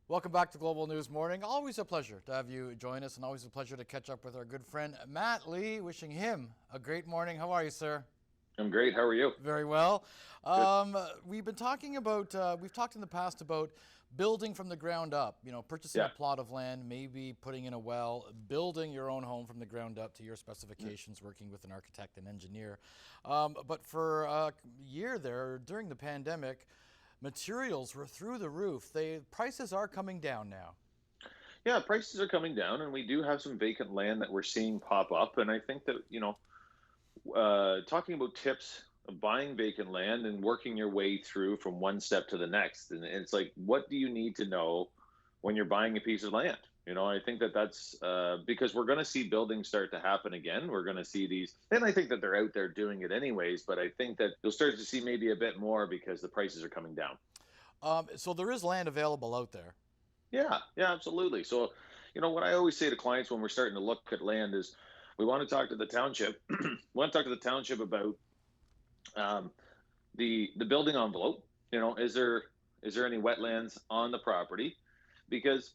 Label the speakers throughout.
Speaker 1: Welcome back to Global News Morning. Always a pleasure to have you join us, and always a pleasure to catch up with our good friend Matt Lee. Wishing him a great morning. How are you, sir?
Speaker 2: I'm great. How are you?
Speaker 1: Very well.
Speaker 2: Good.
Speaker 1: We've been talking about, we've talked in the past about building from the ground up, purchasing a
Speaker 2: Yeah.
Speaker 1: plot of land, maybe putting in a well, building your own home from the ground up to your
Speaker 2: Mm.
Speaker 1: specifications, working with an architect and engineer. But for a year there, during the pandemic, materials were through the roof. Prices are coming down now.
Speaker 2: Yeah, prices are coming down, and we do have some vacant land that we're seeing pop up. And I think that, talking about tips of buying vacant land and working your way through from one step to the next. And it's like, what do you need to know when you're buying a piece of land? I think that that's because we're going to see buildings start to happen again. We're going to see these, and I think that they're out there doing it anyways. But I think that you'll start to see maybe a bit more because the prices are coming down.
Speaker 1: So there is land available out there.
Speaker 2: Yeah, absolutely. So, what I always say to clients when we're starting to look at land is we want to talk to the township. We want to talk to the township about um, the building envelope. Is there any wetlands on the property? Because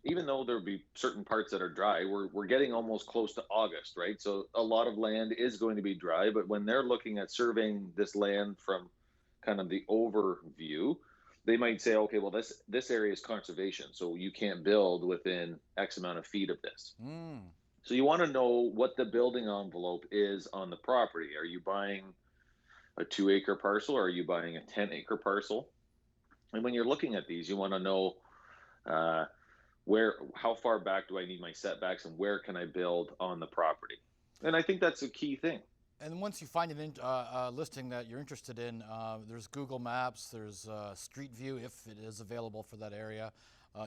Speaker 2: even though there'll be certain parts that are dry, we're getting almost close to August, right? So a lot of land is going to be dry, but when they're looking at surveying this land from kind of the overview, they might say, okay, well this area is conservation, so you can't build within X amount of feet of this.
Speaker 1: Mm.
Speaker 2: So you want to know what the building envelope is on the property. Are you buying a 2 acre parcel or are you buying a 10 acre parcel? And when you're looking at these, you want to know uh, how far back do I need my setbacks and where can I build on the property? And I think that's a key thing.
Speaker 1: And once you find a listing that you're interested in, there's Google Maps, there's Street View if it is available for that area.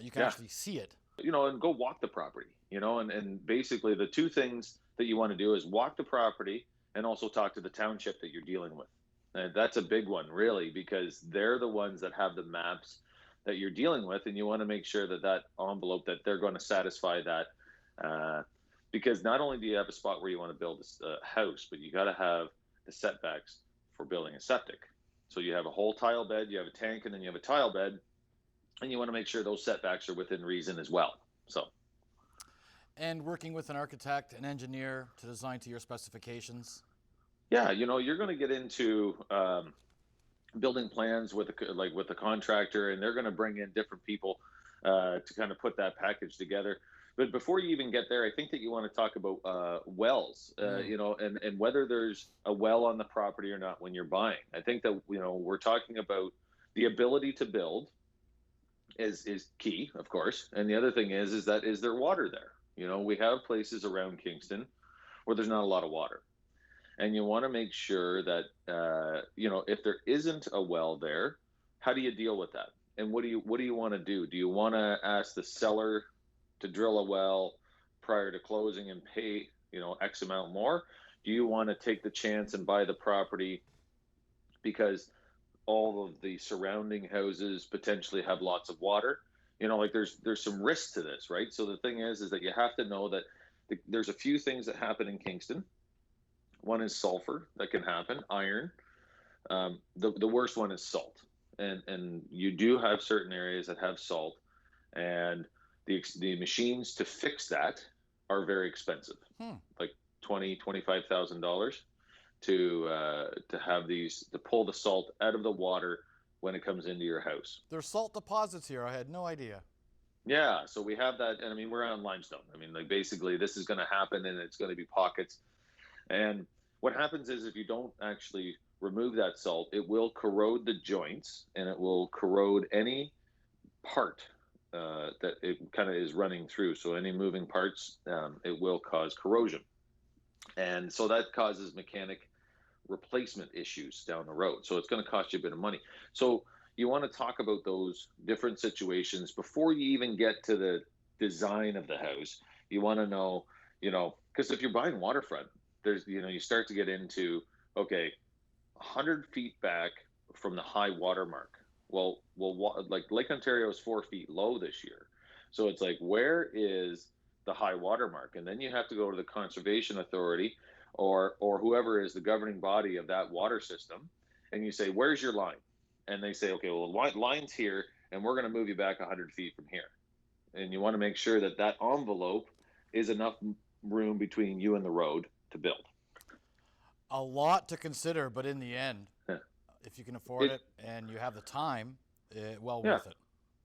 Speaker 1: You can
Speaker 2: Yeah.
Speaker 1: actually see it.
Speaker 2: And go walk the property, and basically the two things that you want to do is walk the property and also talk to the township that you're dealing with. And that's a big one, really, because they're the ones that have the maps that you're dealing with, and you want to make sure that that envelope that they're going to satisfy that. Uh, because not only do you have a spot where you want to build a house, but you got to have the setbacks for building a septic. So you have a whole tile bed, you have a tank, and then you have a tile bed, and you want to make sure those setbacks are within reason as well. So
Speaker 1: And working with an architect, an engineer to design to your specifications.
Speaker 2: yeah, you're going to get into building plans with the contractor, and they're going to bring in different people to kind of put that package together. But before you even get there, I think that you want to talk about wells,
Speaker 1: Mm.
Speaker 2: and whether there's a well on the property or not when you're buying. I think that we're talking about the ability to build is key, of course, and the other thing is there water there? We have places around Kingston where there's not a lot of water, and you want to make sure that if there isn't a well there, how do you deal with that? And what do you want to do? Do you want to ask the seller to drill a well prior to closing and pay X amount more? Do you want to take the chance and buy the property because all of the surrounding houses potentially have lots of water? Like there's some risk to this, right? So the thing is that you have to know that there's a few things that happen in Kingston. One is sulfur that can happen, iron. The worst one is salt, and you do have certain areas that have salt, and the machines to fix that are very expensive,
Speaker 1: Hmm.
Speaker 2: like $25,000 to have these to pull the salt out of the water when it comes into your house.
Speaker 1: There's salt deposits here. I had no idea.
Speaker 2: Yeah, so we have that, and I mean we're on limestone. I mean, like basically this is going to happen, and it's going to be pockets. And what happens is if you don't actually remove that salt, it will corrode the joints and it will corrode any part that it kind of is running through. So any moving parts, it will cause corrosion. And so that causes mechanic replacement issues down the road. So it's going to cost you a bit of money. So you want to talk about those different situations before you even get to the design of the house. You want to know, because if you're buying waterfront, you start to get into, okay, 100 feet back from the high water mark. Like Lake Ontario is 4 feet low this year. So it's like, where is the high water mark? And then you have to go to the conservation authority or whoever is the governing body of that water system, and you say, where's your line? And they say, okay, well, line's here, and we're going to move you back 100 feet from here. And you want to make sure that that envelope is enough room between you and the road to build.
Speaker 1: A lot to consider, but in the end,
Speaker 2: Yeah.
Speaker 1: if you can afford it and you have the time, well
Speaker 2: Yeah.
Speaker 1: worth it.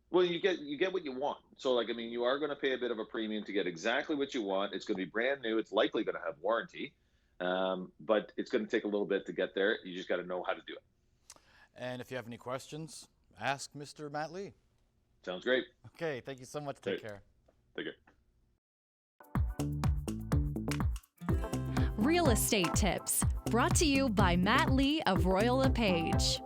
Speaker 2: Well, you get what you want. So, like, I mean, you are going to pay a bit of a premium to get exactly what you want. It's going to be brand new. It's likely going to have warranty, but it's going to take a little bit to get there. You just got to know how to do it.
Speaker 1: And if you have any questions, ask Mr. Matt Lee.
Speaker 2: Sounds great.
Speaker 1: Okay, thank you so much. Take care.
Speaker 2: Take care.
Speaker 3: Real Estate Tips, brought to you by Matt Lee of Royal LePage.